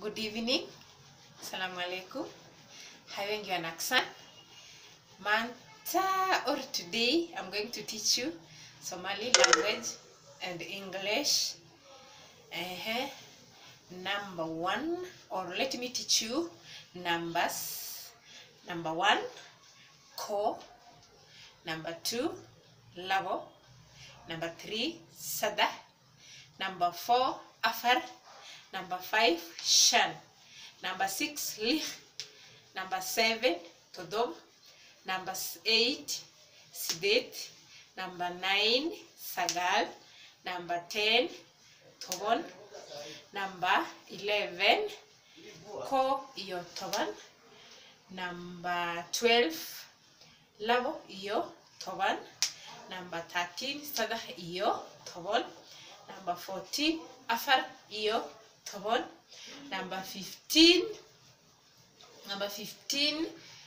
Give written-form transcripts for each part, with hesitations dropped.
Good evening. Assalamu alaikum. Having you an accent. Manta or today I'm going to teach you Somali language and English. Number one, or let me teach you numbers. Number one, ko. Number two, labo. Number three, sada. Number four, afar. Number five, shan. Number six, lih. Number seven, todob. Number eight, sidet. Number nine, sagal. Number 10, toban. Number 11, ko iyo toban. Number 12, labo iyo toban. Number 13, sadah iyo toban. Number 14, afar iyo toban. Number 15,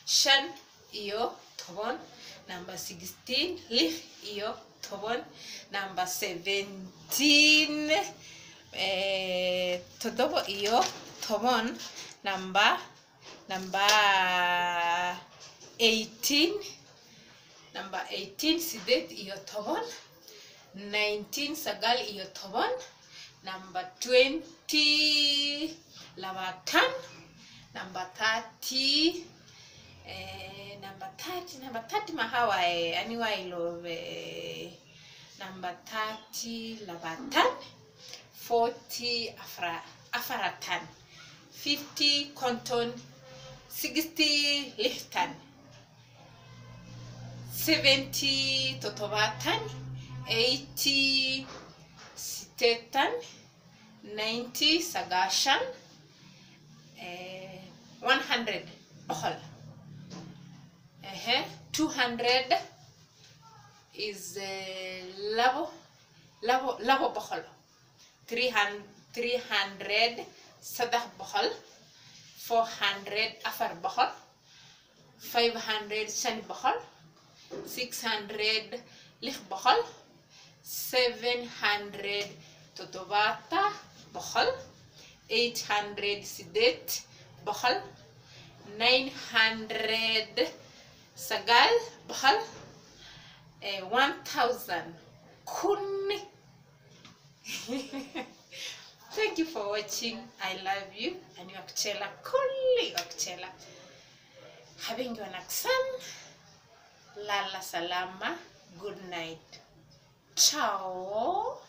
shan iyo toban. Number 16, lih iyo toban. Number 17, todobo iyo toban. Number 18, sidet iyo toban. 19, sagal iyo toban. Number 20, labatan. Number 30, mahawa anyway love. Number 30, labatan. 40, afaratan. 50, konton. 60, lihtan. 70, totobatan. 80, sitetan. 90, sagashan. 100, bohol. 200 is labo bohol. 300, sadah bohol. 400, afar bohol. 500, shan bohol. 600, lih bohol. 700, totobata bohol. 800, sidet bohol. 900, sagal bohol. 1000, kun. Thank you for watching. I love you. And you akchela kulli akchela. Having you an accent. Lala salama. Good night. Ciao.